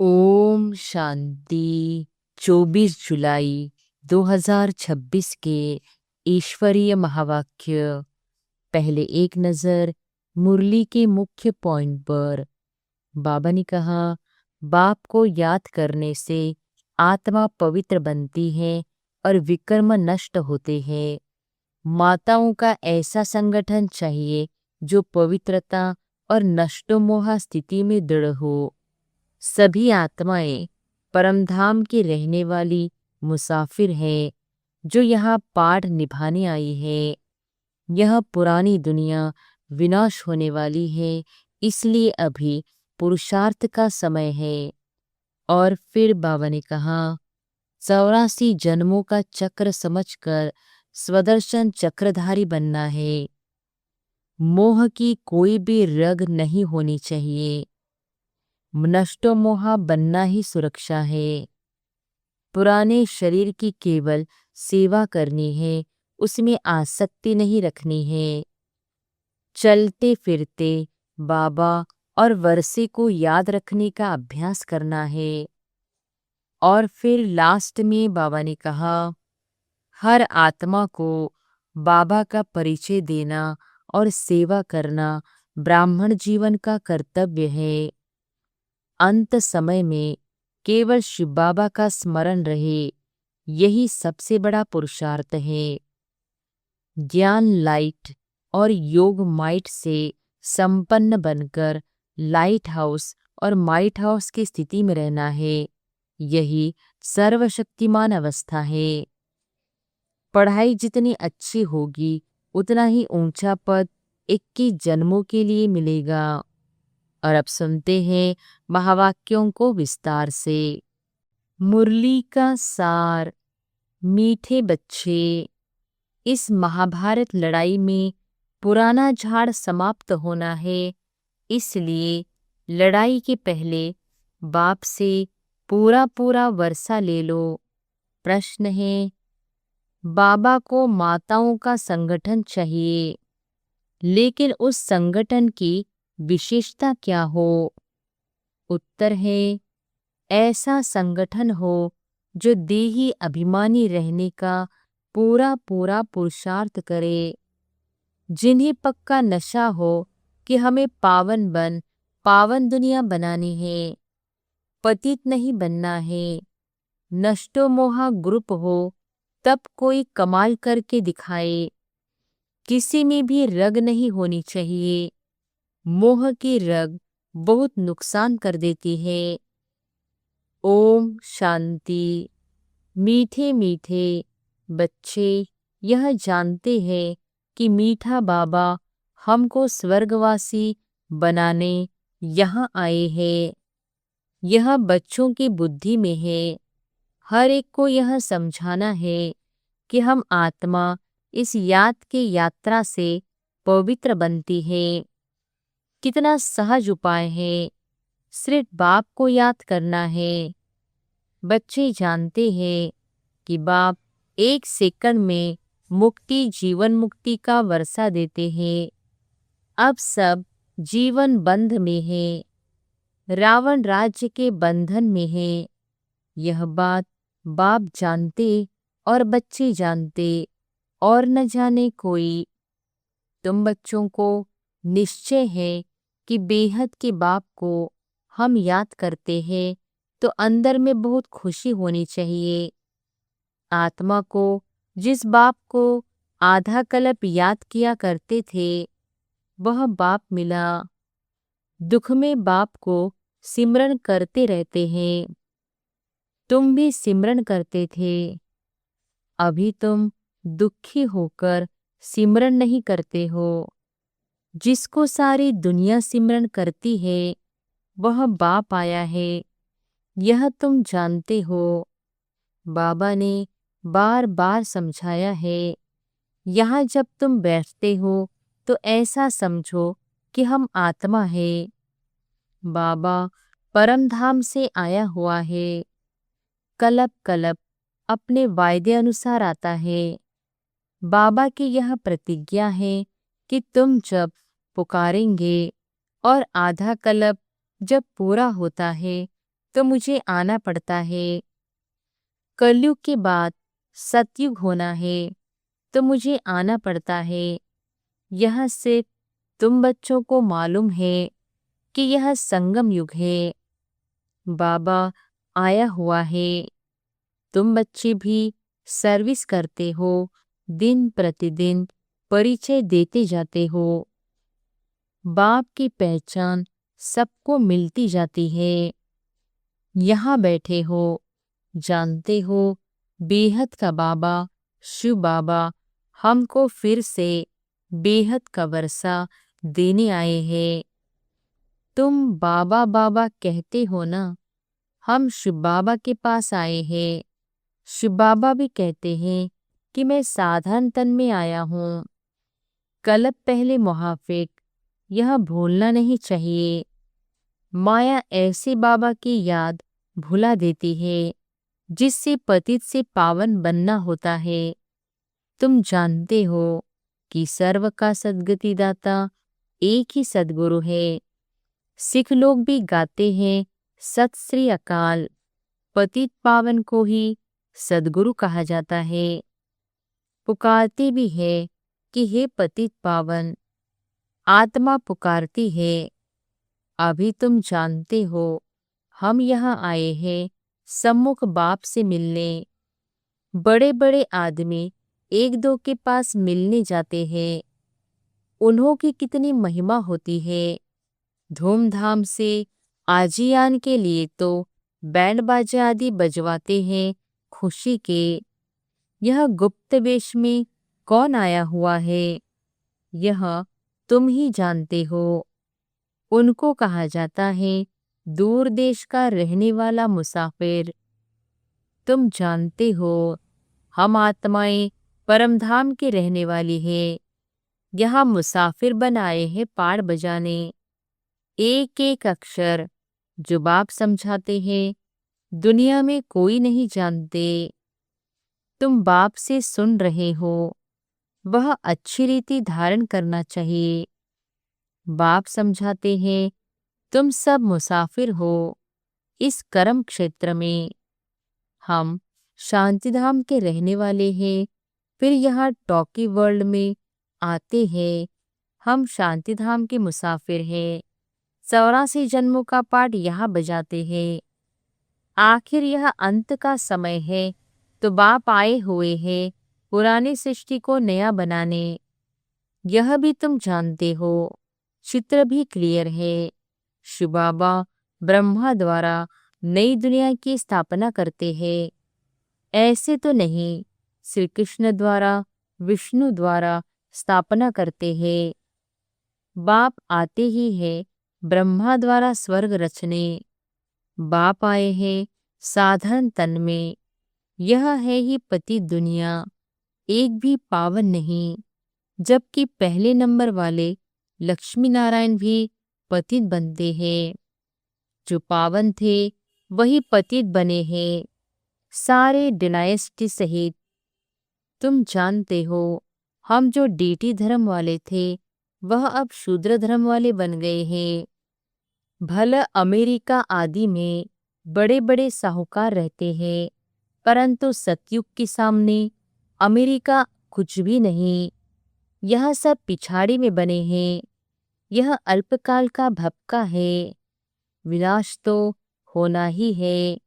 ओम शांति। 24 जुलाई 2026 के ईश्वरीय महावाक्य। पहले एक नजर मुरली के मुख्य पॉइंट पर। बाबा ने कहा, बाप को याद करने से आत्मा पवित्र बनती है और विकर्म नष्ट होते हैं। माताओं का ऐसा संगठन चाहिए जो पवित्रता और नष्टोमोह स्थिति में दृढ़ हो। सभी आत्माएं परमधाम की रहने वाली मुसाफिर हैं जो यहाँ पाठ निभाने आई है। यह पुरानी दुनिया विनाश होने वाली है, इसलिए अभी पुरुषार्थ का समय है। और फिर बाबा ने कहा, 84 जन्मों का चक्र समझकर स्वदर्शन चक्रधारी बनना है। मोह की कोई भी रग नहीं होनी चाहिए। नष्टो मोहा बनना ही सुरक्षा है। पुराने शरीर की केवल सेवा करनी है, उसमें आसक्ति नहीं रखनी है। चलते फिरते बाबा और वर्षे को याद रखने का अभ्यास करना है। और फिर लास्ट में बाबा ने कहा, हर आत्मा को बाबा का परिचय देना और सेवा करना ब्राह्मण जीवन का कर्तव्य है। अंत समय में केवल शिव बाबा का स्मरण रहे, यही सबसे बड़ा पुरुषार्थ है। ज्ञान लाइट और योग माइट से संपन्न बनकर लाइट हाउस और माइट हाउस की स्थिति में रहना है। यही सर्वशक्तिमान अवस्था है। पढ़ाई जितनी अच्छी होगी उतना ही ऊंचा पद 21 जन्मों के लिए मिलेगा। और अब सुनते हैं महावाक्यों को विस्तार से। मुरली का सार। मीठे बच्चे, इस महाभारत लड़ाई में पुराना झाड़ समाप्त होना है, इसलिए लड़ाई के पहले बाप से पूरा पूरा वर्षा ले लो। प्रश्न है, बाबा को माताओं का संगठन चाहिए, लेकिन उस संगठन की विशेषता क्या हो? उत्तर है, ऐसा संगठन हो जो देही अभिमानी रहने का पूरा पूरा पुरुषार्थ करे। जिन्हें पक्का नशा हो कि हमें पावन दुनिया बनानी है, पतित नहीं बनना है। नष्टो मोहा ग्रुप हो तब कोई कमाल करके दिखाए। किसी में भी रग नहीं होनी चाहिए। मोह की रग बहुत नुकसान कर देती है। ओम शांति। मीठे मीठे बच्चे यह जानते हैं कि मीठा बाबा हमको स्वर्गवासी बनाने यहाँ आए हैं। यह बच्चों की बुद्धि में है। हर एक को यह समझाना है कि हम आत्मा इस याद की यात्रा से पवित्र बनती है। कितना सहज उपाय है, सिर्फ बाप को याद करना है। बच्चे जानते हैं कि बाप 1 सेकंड में मुक्ति जीवन मुक्ति का वर्षा देते हैं। अब सब जीवन बंध में है, रावण राज्य के बंधन में है। यह बात बाप जानते और बच्चे जानते और न जाने कोई। तुम बच्चों को निश्चय है कि बेहद के बाप को हम याद करते हैं तो अंदर में बहुत खुशी होनी चाहिए। आत्मा को जिस बाप को आधा कल्प याद किया करते थे वह बाप मिला। दुख में बाप को सिमरन करते रहते हैं। तुम भी सिमरन करते थे, अभी तुम दुखी होकर सिमरन नहीं करते हो। जिसको सारी दुनिया सिमरन करती है वह बाप आया है, यह तुम जानते हो। बाबा ने बार बार समझाया है। यहाँ जब तुम बैठते हो तो ऐसा समझो कि हम आत्मा है। बाबा परम धाम से आया हुआ है। कल्प कल्प अपने वायदे अनुसार आता है। बाबा की यह प्रतिज्ञा है कि तुम जब पुकारेंगे और आधा कल्प जब पूरा होता है तो मुझे आना पड़ता है। कलयुग के बाद सतयुग होना है तो मुझे आना पड़ता है। यह सिर्फ तुम बच्चों को मालूम है कि यह संगम युग है। बाबा आया हुआ है। तुम बच्चे भी सर्विस करते हो, दिन प्रतिदिन परिचय देते जाते हो। बाप की पहचान सबको मिलती जाती है। यहाँ बैठे हो, जानते हो बेहद का बाबा शिव बाबा हमको फिर से बेहद का वर्षा देने आए हैं। तुम बाबा बाबा कहते हो ना, हम शिव बाबा के पास आए हैं। शिव बाबा भी कहते हैं कि मैं साधारण तन में आया हूँ। कल्प पहले मुहाफिक, यह भूलना नहीं चाहिए। माया ऐसे बाबा की याद भुला देती है जिससे पतित से पावन बनना होता है। तुम जानते हो कि सर्व का सद्गति दाता एक ही सद्गुरु है। सिख लोग भी गाते हैं सत श्री अकाल। पतित पावन को ही सद्गुरु कहा जाता है। पुकारते भी है कि हे पतित पावन। आत्मा पुकारती है। अभी तुम जानते हो हम यहाँ आए हैं सम्मुख बाप से मिलने। बड़े बड़े आदमी एक दो के पास मिलने जाते हैं। उन्हों की कितनी महिमा होती है। धूमधाम से आजियान के लिए तो बैंड बाजा आदि बजवाते हैं खुशी के। यह गुप्त वेश में कौन आया हुआ है, यह तुम ही जानते हो। उनको कहा जाता है दूर देश का रहने वाला मुसाफिर। तुम जानते हो हम आत्माएं परमधाम के रहने वाली है। यहाँ मुसाफिर बन आए हैं पाड़ बजाने। एक एक अक्षर जो बाप समझाते हैं दुनिया में कोई नहीं जानते। तुम बाप से सुन रहे हो, वह अच्छी रीति धारण करना चाहिए। बाप समझाते हैं तुम सब मुसाफिर हो इस कर्म क्षेत्र में। हम शांतिधाम के रहने वाले हैं, फिर यहाँ टॉकी वर्ल्ड में आते हैं। हम शांतिधाम के मुसाफिर हैं। 84 जन्मों का पाठ यहाँ बजाते हैं। आखिर यह अंत का समय है तो बाप आए हुए हैं पुरानी सृष्टि को नया बनाने। यह भी तुम जानते हो, चित्र भी क्लियर है। शिव बाबा ब्रह्मा द्वारा नई दुनिया की स्थापना करते हैं। ऐसे तो नहीं, श्री कृष्ण द्वारा विष्णु द्वारा स्थापना करते हैं। बाप आते ही है ब्रह्मा द्वारा स्वर्ग रचने। बाप आए हैं साधारण तन में। यह है ही पति दुनिया, एक भी पावन नहीं। जबकि पहले नंबर वाले लक्ष्मी नारायण भी पतित बनते हैं। जो पावन थे वही पतित बने हैं, सारे डायनेस्टी सहित। तुम जानते हो हम जो डीटी धर्म वाले थे वह अब शूद्र धर्म वाले बन गए हैं। भला अमेरिका आदि में बड़े बड़े साहूकार रहते हैं, परंतु सतयुग के सामने अमेरिका कुछ भी नहीं। यह सब पिछाड़ी में बने हैं। यह अल्पकाल का भपका है, विनाश तो होना ही है।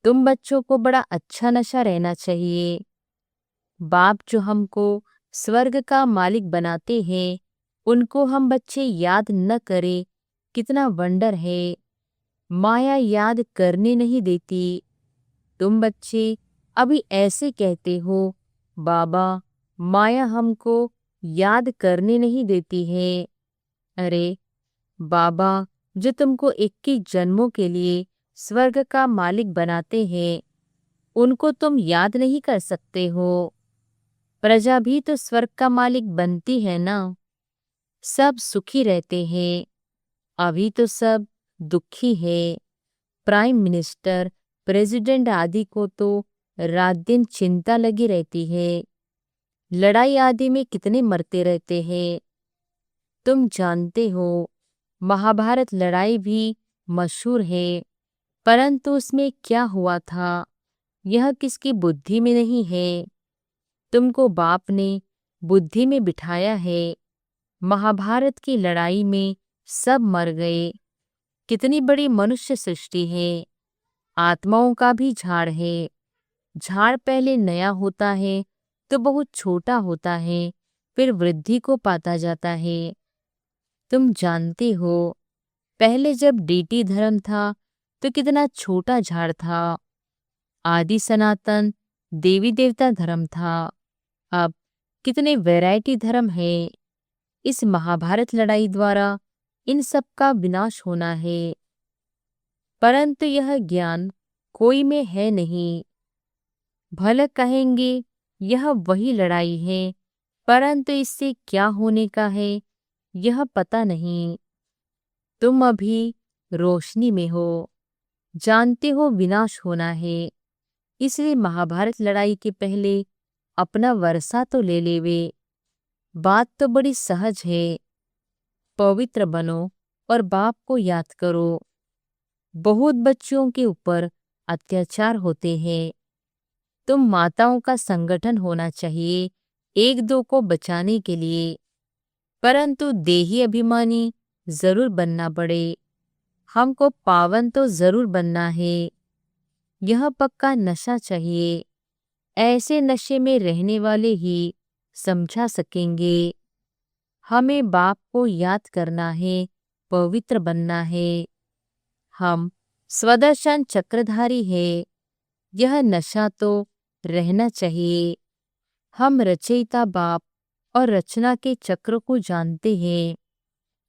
तुम बच्चों को बड़ा अच्छा नशा रहना चाहिए। बाप जो हमको स्वर्ग का मालिक बनाते हैं उनको हम बच्चे याद न करें, कितना वंडर है। माया याद करने नहीं देती। तुम बच्चे अभी ऐसे कहते हो बाबा माया हमको याद करने नहीं देती है। अरे बाबा जो तुमको 21 जन्मों के लिए स्वर्ग का मालिक बनाते हैं उनको तुम याद नहीं कर सकते हो। प्रजा भी तो स्वर्ग का मालिक बनती है ना। सब सुखी रहते हैं, अभी तो सब दुखी है। प्राइम मिनिस्टर, प्रेसिडेंट आदि को तो रात दिन चिंता लगी रहती है। लड़ाई आदि में कितने मरते रहते हैं। तुम जानते हो महाभारत लड़ाई भी मशहूर है। परंतु उसमें क्या हुआ था यह किसकी बुद्धि में नहीं है। तुमको बाप ने बुद्धि में बिठाया है। महाभारत की लड़ाई में सब मर गए। कितनी बड़ी मनुष्य सृष्टि है। आत्माओं का भी झाड़ है। झाड़ पहले नया होता है तो बहुत छोटा होता है, फिर वृद्धि को पाता जाता है। तुम जानते हो पहले जब डीटी धर्म था तो कितना छोटा झाड़ था। आदि सनातन देवी देवता धर्म था। अब कितने वैरायटी धर्म है। इस महाभारत लड़ाई द्वारा इन सब का विनाश होना है, परंतु यह ज्ञान कोई में है नहीं। भले कहेंगे यह वही लड़ाई है, परंतु इससे क्या होने का है यह पता नहीं। तुम अभी रोशनी में हो, जानते हो विनाश होना है, इसलिए महाभारत लड़ाई के पहले अपना वर्षा तो ले लेवे। बात तो बड़ी सहज है। पवित्र बनो और बाप को याद करो। बहुत बच्चों के ऊपर अत्याचार होते हैं। तुम माताओं का संगठन होना चाहिए एक दो को बचाने के लिए, परंतु देही अभिमानी जरूर बनना पड़े। हमको पावन तो जरूर बनना है। यह पक्का नशा चाहिए। ऐसे नशे में रहने वाले ही समझा सकेंगे। हमें बाप को याद करना है, पवित्र बनना है। हम स्वदर्शन चक्रधारी है। यह नशा तो रहना चाहिए। हम रचयिता बाप और रचना के चक्र को जानते हैं।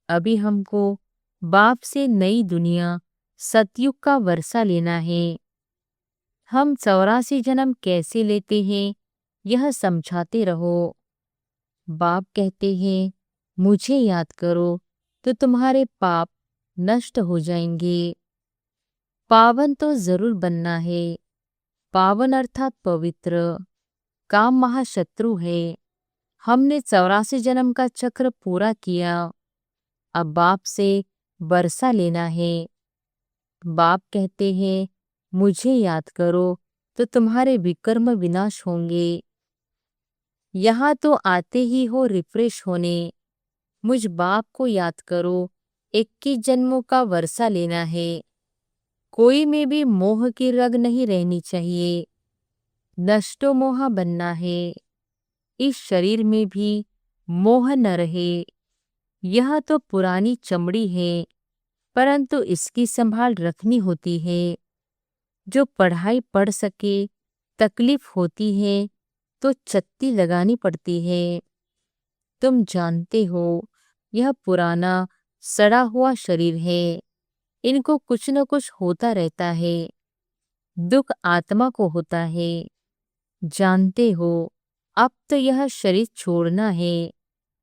अभी हमको बाप से नई दुनिया सतयुग का वर्षा लेना है। हम 84 जन्म कैसे लेते हैं यह समझाते रहो। बाप कहते हैं मुझे याद करो तो तुम्हारे पाप नष्ट हो जाएंगे। पावन तो जरूर बनना है। पावन अर्थात पवित्र। काम महाशत्रु है। हमने 84 जन्म का चक्र पूरा किया। अब बाप से वर्षा लेना है। बाप कहते हैं मुझे याद करो तो तुम्हारे विकर्म विनाश होंगे। यहाँ तो आते ही हो रिफ्रेश होने। मुझ बाप को याद करो। 21 जन्मों का वर्षा लेना है। कोई में भी मोह की रग नहीं रहनी चाहिए। नष्टो मोह बनना है। इस शरीर में भी मोह न रहे। यह तो पुरानी चमड़ी है, परंतु इसकी संभाल रखनी होती है। जो पढ़ाई पढ़ सके, तकलीफ होती है तो चत्ती लगानी पड़ती है। तुम जानते हो यह पुराना सड़ा हुआ शरीर है। इनको कुछ न कुछ होता रहता है। दुख आत्मा को होता है। जानते हो अब तो यह शरीर छोड़ना है।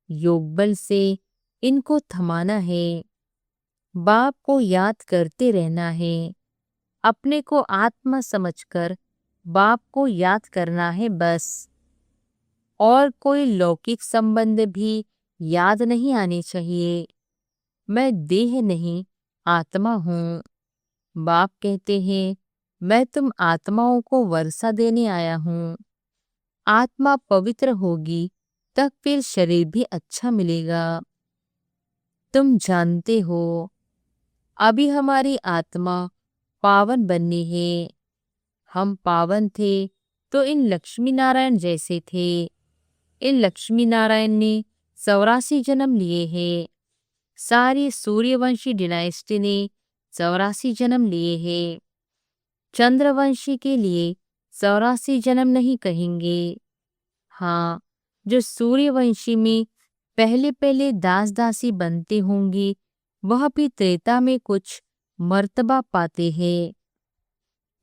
योग बल से इनको थमाना है। बाप को याद करते रहना है। अपने को आत्मा समझकर बाप को याद करना है बस। और कोई लौकिक संबंध भी याद नहीं आने चाहिए। मैं देह नहीं आत्मा हूँ। बाप कहते हैं मैं तुम आत्माओं को वर्षा देने आया हूँ। आत्मा पवित्र होगी तब फिर शरीर भी अच्छा मिलेगा। तुम जानते हो अभी हमारी आत्मा पावन बननी है। हम पावन थे तो इन लक्ष्मी नारायण जैसे थे। इन लक्ष्मी नारायण ने 84 जन्म लिए हैं। सारी सूर्यवंशी डिनाइस्टी ने 84 जन्म लिए हैं। चंद्रवंशी के लिए 84 जन्म नहीं कहेंगे। हाँ, जो सूर्यवंशी में पहले पहले दास दासी बनते होंगे वह भी त्रेता में कुछ मर्तबा पाते हैं।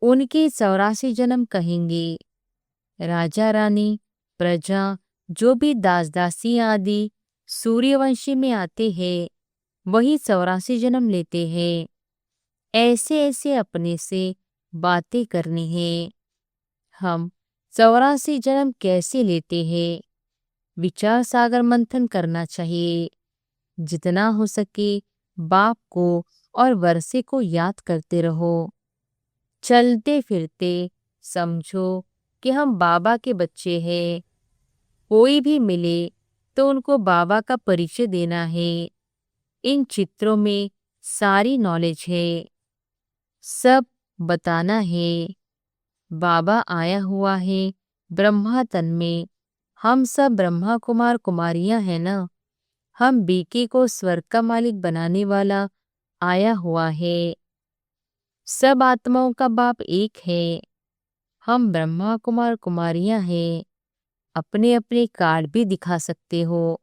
उनके 84 जन्म कहेंगे। राजा रानी प्रजा जो भी दास दासी आदि सूर्यवंशी में आते हैं वही 84 जन्म लेते हैं। ऐसे ऐसे अपने से बातें करनी है। हम 84 जन्म कैसे लेते हैं विचार सागर मंथन करना चाहिए। जितना हो सके बाप को और वर्षे को याद करते रहो। चलते फिरते समझो कि हम बाबा के बच्चे हैं। कोई भी मिले तो उनको बाबा का परिचय देना है। इन चित्रों में सारी नॉलेज है, सब बताना है। बाबा आया हुआ है ब्रह्मा तन में। हम सब ब्रह्मा कुमार कुमारियां हैं ना। हम बीके को स्वर्ग का मालिक बनाने वाला आया हुआ है। सब आत्माओं का बाप एक है। हम ब्रह्मा कुमार कुमारियां हैं। अपने अपने कार्ड भी दिखा सकते हो।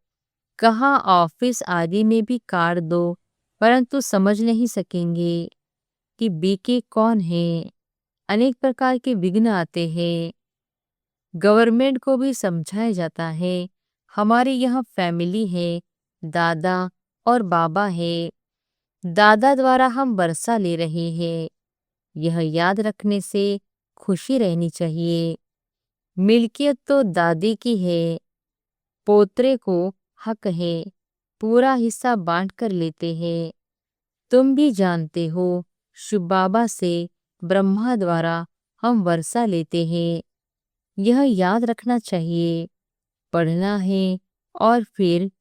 कहाँ ऑफिस आदि में भी कार्ड दो, परंतु समझ नहीं सकेंगे कि बीके कौन है। अनेक प्रकार के विघ्न आते हैं। गवर्नमेंट को भी समझाया जाता है। हमारे यहाँ फैमिली है, दादा और बाबा है। दादा द्वारा हम वर्षा ले रहे हैं। यह याद रखने से खुशी रहनी चाहिए। मिल्कियत तो दादी की है, पोतरे को हक है। पूरा हिस्सा बांट कर लेते हैं। तुम भी जानते हो, शिव बाबा से ब्रह्मा द्वारा हम वर्षा लेते हैं। यह याद रखना चाहिए। पढ़ना है और फिर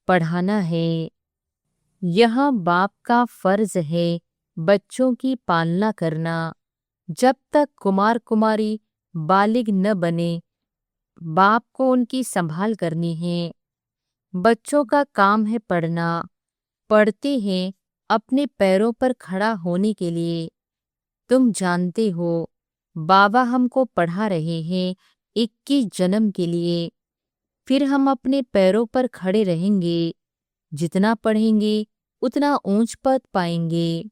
पढ़ाना है। यह बाप का फर्ज है बच्चों की पालना करना। जब तक कुमार कुमारी बालिग न बने, बाप को उनकी संभाल करनी है। बच्चों का काम है पढ़ना। पढ़ते हैं अपने पैरों पर खड़ा होने के लिए। तुम जानते हो, बाबा हमको पढ़ा रहे हैं 21 जन्म के लिए। फिर हम अपने पैरों पर खड़े रहेंगे। जितना पढ़ेंगे उतना ऊंच पद पाएंगे।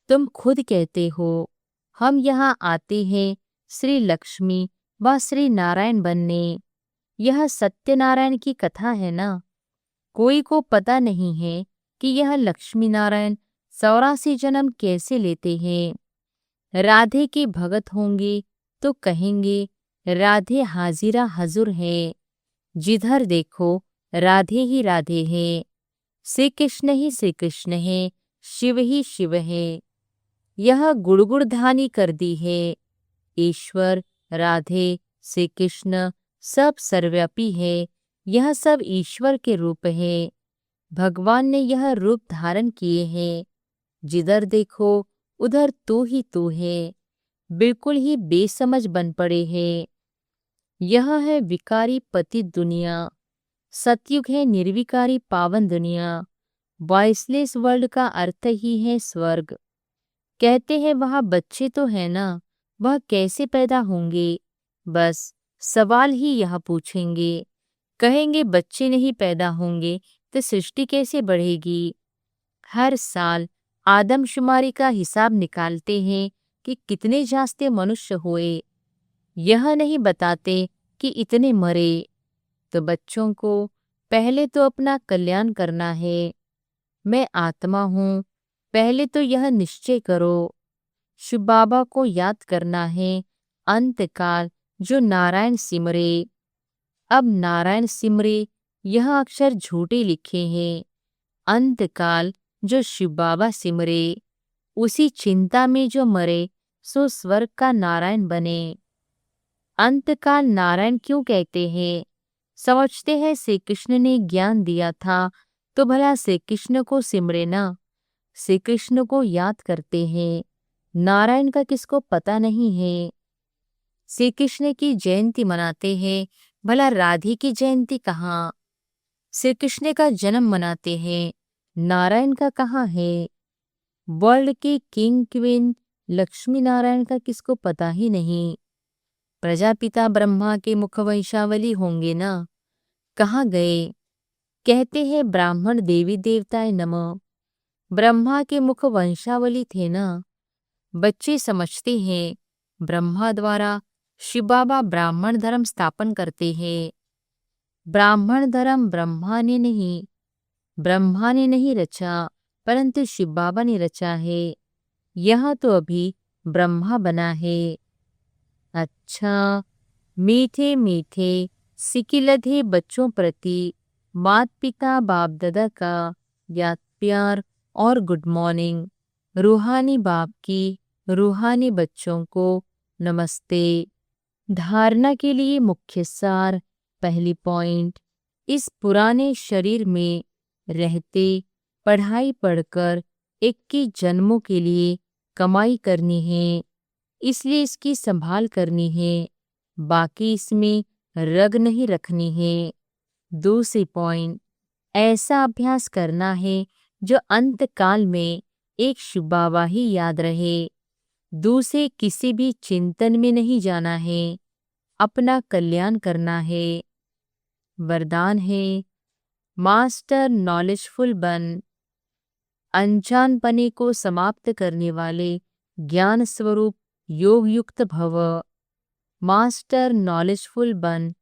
तुम खुद कहते हो, हम यहाँ आते हैं श्री लक्ष्मी व श्री नारायण बनने। यह सत्यनारायण की कथा है ना। कोई को पता नहीं है कि यह लक्ष्मी नारायण 84 जन्म कैसे लेते हैं। राधे के भगत होंगे तो कहेंगे राधे हाजिरा हजूर है। जिधर देखो राधे ही राधे है। श्री कृष्ण ही श्री कृष्ण है, शिव ही शिव है। यह गुड़गुड़धानी कर दी है। ईश्वर, राधे, श्री कृष्ण सब सर्वव्यापी है। यह सब ईश्वर के रूप है। भगवान ने यह रूप धारण किए हैं। जिधर देखो उधर तू ही तू है। बिल्कुल ही बेसमझ बन पड़े हैं। यह है विकारी पतित दुनिया। सतयुग है निर्विकारी पावन दुनिया। वॉइसलेस वर्ल्ड का अर्थ ही है स्वर्ग। कहते हैं वहाँ बच्चे तो है ना, वह कैसे पैदा होंगे। बस सवाल ही यह पूछेंगे। कहेंगे बच्चे नहीं पैदा होंगे तो सृष्टि कैसे बढ़ेगी। हर साल आदमशुमारी का हिसाब निकालते हैं कि कितने जास्ते मनुष्य हुए। यह नहीं बताते कि इतने मरे। तो बच्चों को पहले तो अपना कल्याण करना है। मैं आत्मा हूँ, पहले तो यह निश्चय करो। शिव बाबा को याद करना है। अंतकाल जो नारायण सिमरे। अब नारायण सिमरे यह अक्षर झूठे लिखे हैं। अंतकाल जो शिव बाबा सिमरे, उसी चिंता में जो मरे सो स्वर्ग का नारायण बने। अंतकाल नारायण क्यों कहते हैं? समझते हैं श्री कृष्ण ने ज्ञान दिया था तो भला श्री कृष्ण को सिमरे ना। श्री कृष्ण को याद करते हैं। नारायण का किसको पता नहीं है। श्री कृष्ण की जयंती मनाते हैं, भला राधे की जयंती कहाँ। श्री कृष्ण का जन्म मनाते हैं, नारायण का कहाँ है। वर्ल्ड के किंग क्वीन लक्ष्मी नारायण का किसको पता ही नहीं। प्रजापिता ब्रह्मा के मुख वंशावली होंगे ना, कहाँ गए। कहते हैं ब्राह्मण देवी देवताए नमः। ब्रह्मा के मुख वंशावली थे ना। बच्चे समझते हैं ब्रह्मा द्वारा शिव बाबा ब्राह्मण धर्म स्थापन करते हैं। ब्राह्मण धर्म ब्रह्मा ने नहीं रचा, परंतु शिव बाबा ने रचा है। यह तो अभी ब्रह्मा बना है। अच्छा, मीठे मीठे सिकिलधे बच्चों प्रति माता पिता बाप दादा का याद प्यार और गुड मॉर्निंग। रूहानी बाप की रूहानी बच्चों को नमस्ते। धारणा के लिए मुख्य सार। पहली पॉइंट, इस पुराने शरीर में रहते पढ़ाई पढ़कर 21 जन्मों के लिए कमाई करनी है, इसलिए इसकी संभाल करनी है, बाकी इसमें रग नहीं रखनी है। दूसरी पॉइंट, ऐसा अभ्यास करना है जो अंत काल में एक शुभावाही याद रहे। दूसरे किसी भी चिंतन में नहीं जाना है, अपना कल्याण करना है। वरदान है, मास्टर नॉलेजफुल बन, अनजानपने को समाप्त करने वाले ज्ञान स्वरूप योग युक्त भव। मास्टर नॉलेजफुल बन,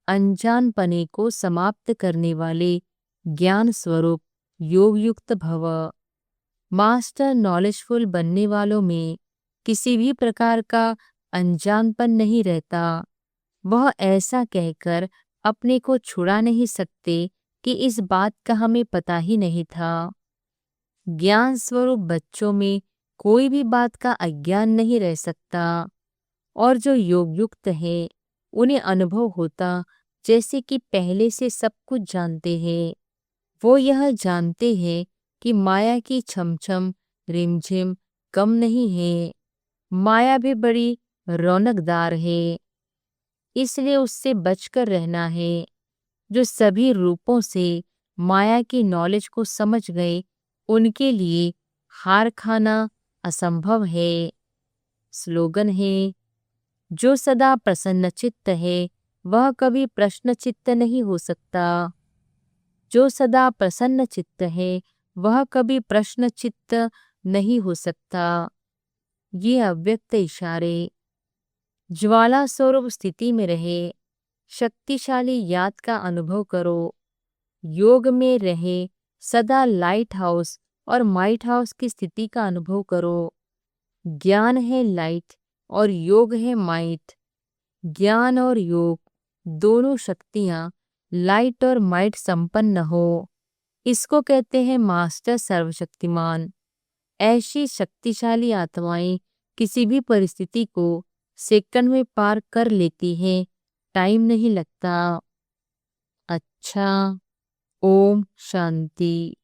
अनजानपने को समाप्त करने वाले ज्ञान स्वरूप योग युक्त भव। मास्टर नॉलेजफुल बनने वालों में किसी भी प्रकार का अनजानपन नहीं रहता। वह ऐसा कहकर अपने को छुड़ा नहीं सकते कि इस बात का हमें पता ही नहीं था। ज्ञान स्वरूप बच्चों में कोई भी बात का अज्ञान नहीं रह सकता, और जो योग युक्त है उन्हें अनुभव होता जैसे कि पहले से सब कुछ जानते हैं। वो यह जानते हैं कि माया की छमछम रिमझिम कम नहीं है, माया भी बड़ी रौनकदार है, इसलिए उससे बचकर रहना है। जो सभी रूपों से माया की नॉलेज को समझ गए, उनके लिए हार खाना असंभव है। स्लोगन है, जो सदा प्रसन्नचित्त है वह कभी प्रश्नचित्त नहीं हो सकता। जो सदा प्रसन्नचित्त है वह कभी प्रश्नचित्त नहीं हो सकता। ये अव्यक्त इशारे। ज्वाला स्वरूप स्थिति में रहे, शक्तिशाली याद का अनुभव करो, योग में रहे, सदा लाइट हाउस और माइट हाउस की स्थिति का अनुभव करो। ज्ञान है लाइट और योग है माइट। ज्ञान और योग दोनों शक्तियां लाइट और माइट संपन्न हो, इसको कहते हैं मास्टर सर्वशक्तिमान। ऐसी शक्तिशाली आत्माएं किसी भी परिस्थिति को सेकंड में पार कर लेती हैं, टाइम नहीं लगता। अच्छा, ओम शांति।